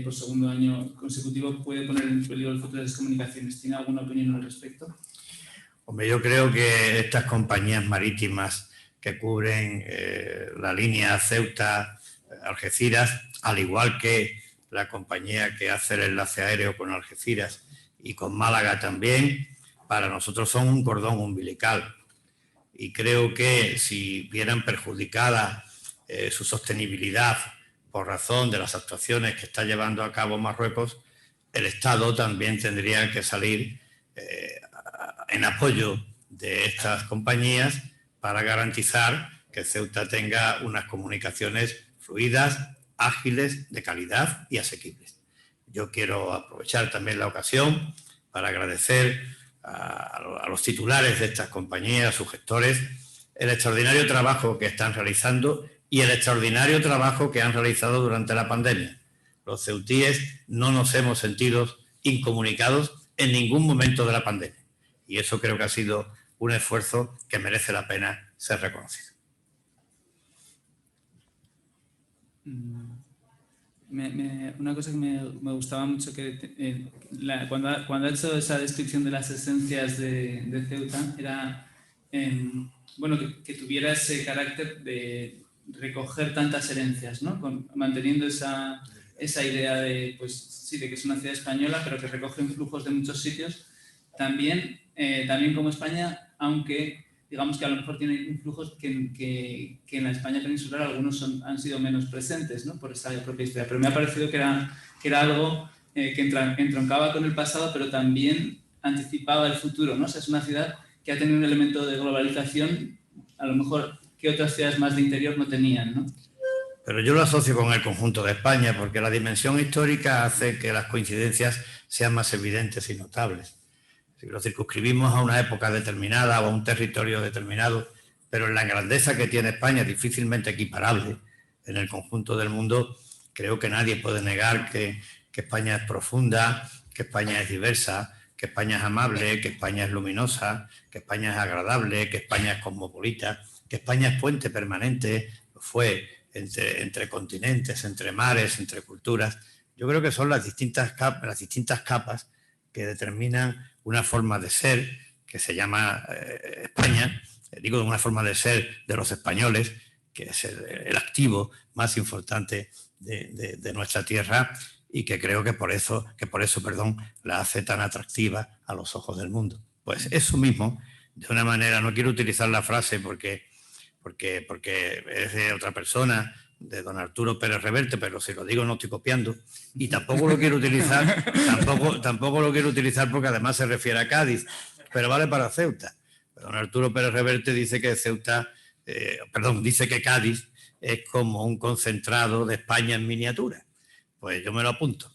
S2: por segundo año consecutivo puede poner en peligro el futuro de las comunicaciones. ¿Tiene alguna opinión al respecto?
S3: Hombre, yo creo que estas compañías marítimas que cubren la línea Ceuta-Algeciras, al igual que la compañía que hace el enlace aéreo con Algeciras y con Málaga también, para nosotros son un cordón umbilical. Y creo que si vieran perjudicada su sostenibilidad por razón de las actuaciones que está llevando a cabo Marruecos, el Estado también tendría que salir en apoyo de estas compañías para garantizar que Ceuta tenga unas comunicaciones fluidas, ágiles, de calidad y asequibles. Yo quiero aprovechar también la ocasión para agradecer a los titulares de estas compañías, a sus gestores, el extraordinario trabajo que están realizando y el extraordinario trabajo que han realizado durante la pandemia. Los ceutíes no nos hemos sentido incomunicados en ningún momento de la pandemia. Y eso creo que ha sido un esfuerzo que merece la pena ser reconocido.
S2: Una cosa que me gustaba mucho, que cuando ha hecho esa descripción de las esencias de Ceuta, era bueno, que tuviera ese carácter de recoger tantas herencias, ¿no? Manteniendo esa idea de, pues, sí, de que es una ciudad española, pero que recoge influjos de muchos sitios. También como España, aunque digamos que a lo mejor tiene influjos que en la España peninsular algunos han sido menos presentes, ¿no? Por esa propia historia. Pero me ha parecido que era algo que entroncaba con el pasado, pero también anticipaba el futuro, ¿no? O sea, es una ciudad que ha tenido un elemento de globalización, a lo mejor que otras ciudades más de interior no tenían, ¿no?
S3: Pero yo lo asocio con el conjunto de España, porque la dimensión histórica hace que las coincidencias sean más evidentes y notables. Si lo circunscribimos a una época determinada o a un territorio determinado, pero en la grandeza que tiene España, difícilmente equiparable en el conjunto del mundo, creo que nadie puede negar que España es profunda, que España es diversa, que España es amable, que España es luminosa, que España es agradable, que España es cosmopolita, que España es puente permanente, fue entre continentes, entre mares, entre culturas. Yo creo que son las distintas capas que determinan una forma de ser que se llama España, digo una forma de ser de los españoles, que es el activo más importante de nuestra tierra y que creo que por eso la hace tan atractiva a los ojos del mundo. Pues eso mismo, de una manera, no quiero utilizar la frase porque es de otra persona, de don Arturo Pérez Reverte, pero si lo digo no estoy copiando, y tampoco lo quiero utilizar, tampoco lo quiero utilizar porque además se refiere a Cádiz, pero vale para Ceuta. Don Arturo Pérez Reverte dice que dice que Cádiz es como un concentrado de España en miniatura. Pues yo me lo apunto.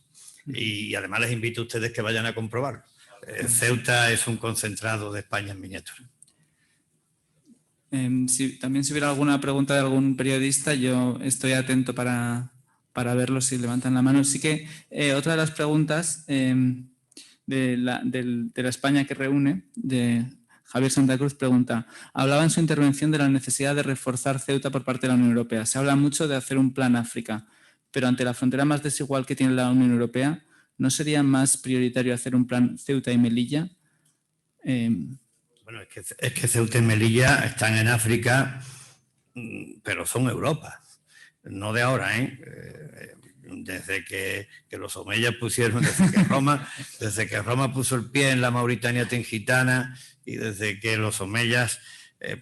S3: Y además les invito a ustedes que vayan a comprobarlo. Ceuta es un concentrado de España en miniatura.
S2: También si hubiera alguna pregunta de algún periodista, yo estoy atento para verlo si levantan la mano. Sí que otra de las preguntas de la España que reúne, de Javier Santa Cruz, pregunta: hablaba en su intervención de la necesidad de reforzar Ceuta por parte de la Unión Europea. Se habla mucho de hacer un plan África, pero ante la frontera más desigual que tiene la Unión Europea, ¿no sería más prioritario hacer un plan Ceuta y Melilla?
S3: Bueno, es que Ceuta y Melilla están en África, pero son Europa. No de ahora, desde que los omeyas pusieron, desde que Roma puso el pie en la Mauritania tingitana y desde que los omeyas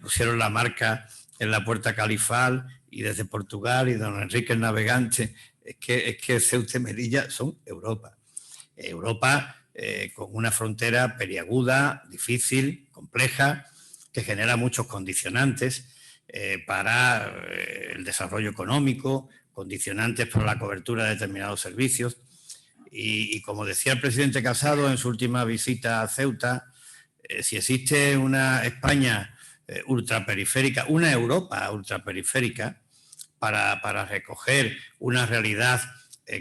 S3: pusieron la marca en la Puerta Califal y desde Portugal y don Enrique el Navegante, es que Ceuta y Melilla son Europa. Europa con una frontera peliaguda, difícil, compleja, que genera muchos condicionantes para el desarrollo económico, condicionantes para la cobertura de determinados servicios. Y como decía el presidente Casado en su última visita a Ceuta, si existe una España ultraperiférica, una Europa ultraperiférica, para recoger una realidad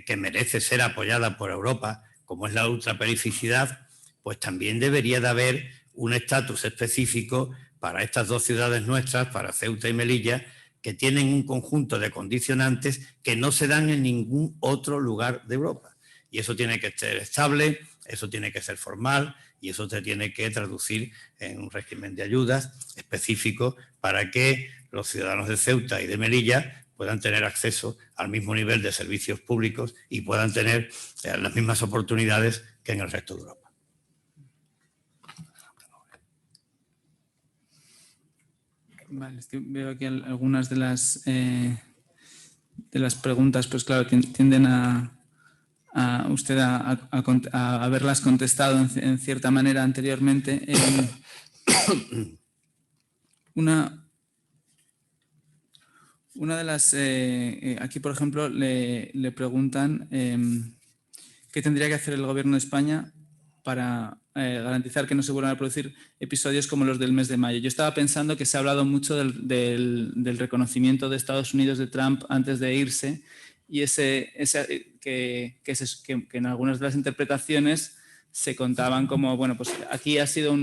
S3: que merece ser apoyada por Europa, como es la ultraperifericidad, pues también debería de haber un estatus específico para estas dos ciudades nuestras, para Ceuta y Melilla, que tienen un conjunto de condicionantes que no se dan en ningún otro lugar de Europa. Y eso tiene que ser estable, eso tiene que ser formal y eso se tiene que traducir en un régimen de ayudas específico para que los ciudadanos de Ceuta y de Melilla puedan tener acceso al mismo nivel de servicios públicos y puedan tener las mismas oportunidades que en el resto de Europa.
S2: Vale, veo aquí algunas de las preguntas, pues claro, tienden a usted a haberlas contestado en cierta manera anteriormente. Una de las, aquí por ejemplo, le preguntan qué tendría que hacer el Gobierno de España para garantizar que no se vuelvan a producir episodios como los del mes de mayo. Yo estaba pensando que se ha hablado mucho del reconocimiento de Estados Unidos de Trump antes de irse y que en algunas de las interpretaciones se contaban como, bueno, pues aquí ha sido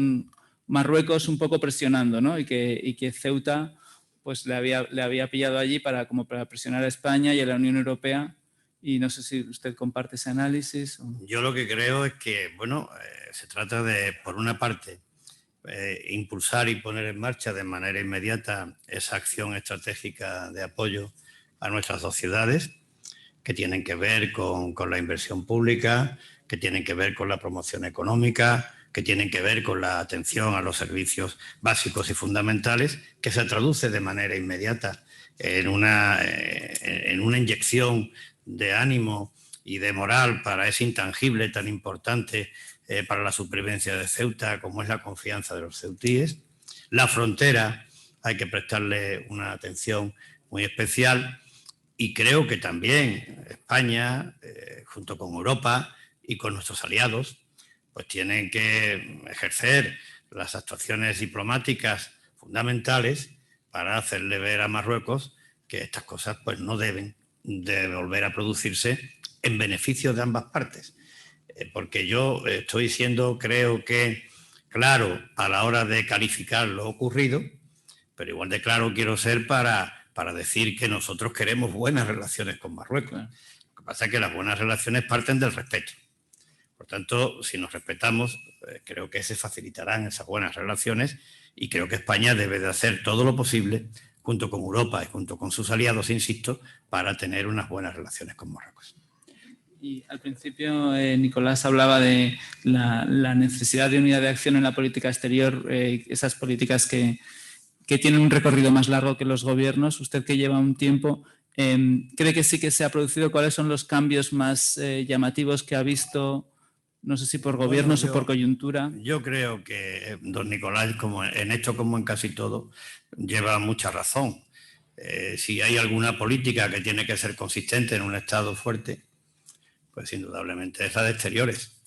S2: Marruecos un poco presionando, ¿no? Y que Ceuta pues le había pillado allí para presionar a España y a la Unión Europea. Y no sé si usted comparte ese análisis.
S3: Yo lo que creo es que, bueno, se trata de, por una parte, impulsar y poner en marcha de manera inmediata esa acción estratégica de apoyo a nuestras dos ciudades, que tienen que ver con la inversión pública, que tienen que ver con la promoción económica, que tienen que ver con la atención a los servicios básicos y fundamentales, que se traduce de manera inmediata en una inyección de ánimo y de moral para ese intangible tan importante para la supervivencia de Ceuta como es la confianza de los ceutíes. La frontera hay que prestarle una atención muy especial y creo que también España, junto con Europa y con nuestros aliados, pues tienen que ejercer las actuaciones diplomáticas fundamentales para hacerle ver a Marruecos que estas cosas pues no deben de volver a producirse en beneficio de ambas partes. Porque yo estoy siendo, creo que, claro a la hora de calificar lo ocurrido, pero igual de claro quiero ser para decir que nosotros queremos buenas relaciones con Marruecos. Lo que pasa es que las buenas relaciones parten del respeto. Por tanto, si nos respetamos, creo que se facilitarán esas buenas relaciones y creo que España debe de hacer todo lo posible junto con Europa y junto con sus aliados, insisto, para tener unas buenas relaciones con Marruecos.
S2: Y al principio Nicolás hablaba de la necesidad de unidad de acción en la política exterior, esas políticas que tienen un recorrido más largo que los gobiernos. Usted que lleva un tiempo, ¿Cree que sí que se ha producido? ¿Cuáles son los cambios más llamativos que ha visto? No sé si por gobiernos o por coyuntura.
S3: Yo creo que don Nicolás, como en esto como en casi todo, lleva mucha razón. Si hay alguna política que tiene que ser consistente en un Estado fuerte, pues indudablemente es la de exteriores.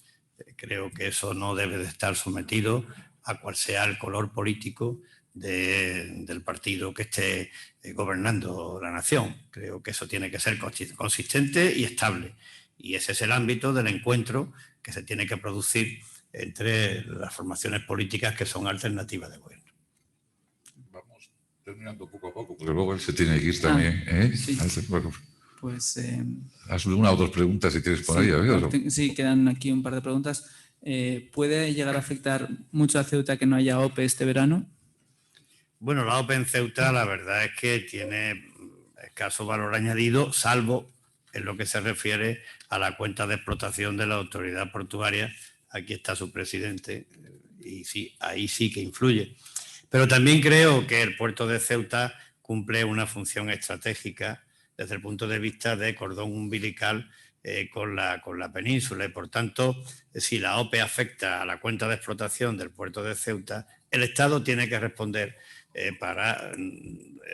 S3: Creo que eso no debe de estar sometido a cual sea el color político del partido que esté gobernando la nación. Creo que eso tiene que ser consistente y estable. Y ese es el ámbito del encuentro que se tiene que producir entre las formaciones políticas que son alternativas de gobierno.
S1: Vamos terminando poco a poco, porque luego él se tiene que ir también.
S2: Sí.
S1: Bueno,
S2: pues...
S1: haz una o dos preguntas si tienes por ahí.
S2: Sí, quedan aquí un par de preguntas. ¿Puede llegar a afectar mucho a Ceuta que no haya OPE este verano?
S3: Bueno, la OPE en Ceuta la verdad es que tiene escaso valor añadido, salvo en lo que se refiere a la cuenta de explotación de la autoridad portuaria. Aquí está su presidente y sí, ahí sí que influye. Pero también creo que el puerto de Ceuta cumple una función estratégica desde el punto de vista de cordón umbilical con la península y, por tanto, si la OPE afecta a la cuenta de explotación del puerto de Ceuta, el Estado tiene que responder para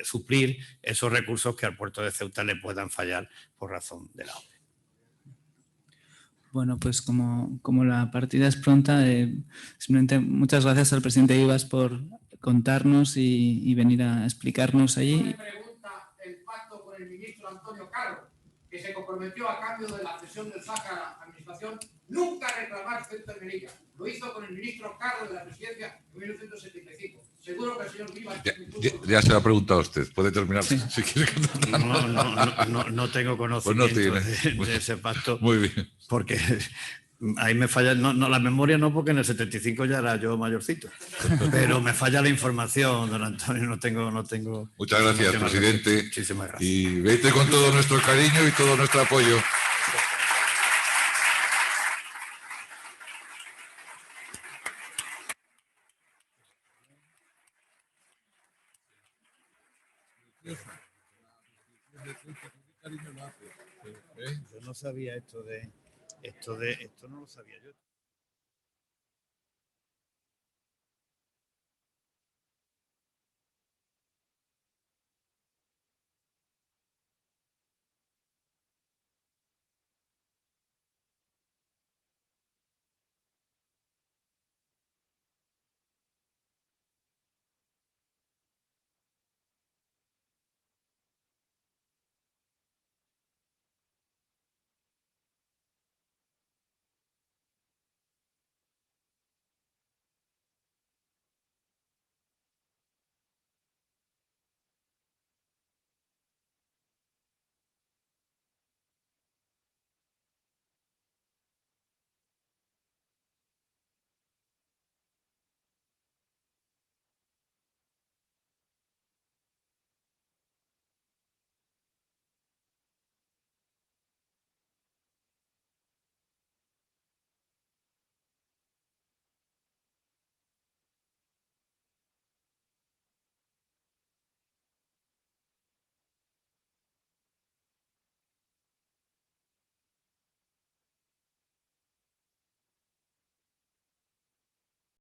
S3: suplir esos recursos que al puerto de Ceuta le puedan fallar por razón de la OPE.
S2: Bueno, pues como la partida es pronta, simplemente muchas gracias al presidente Ibas por contarnos y venir a explicarnos allí.
S4: Me pregunta el pacto con el ministro Antonio Carro, que se comprometió a cambio de la cesión del Sáhara a la administración nunca reclamar Ceuta y Melilla. Lo hizo con el ministro Carro de la presidencia en 1975. Seguro que el señor Vivas...
S1: Ya se lo ha preguntado usted. Puede terminar si quiere.
S3: No tengo conocimiento de ese pacto.
S1: Muy bien.
S3: Porque ahí me falla, la memoria no, porque en el 75 ya era yo mayorcito. Pero me falla la información, don Antonio, no tengo.
S1: Muchas gracias, presidente.
S3: Muchísimas gracias.
S1: Y vete con todo nuestro cariño y todo nuestro apoyo.
S3: Yo no sabía esto no lo sabía yo.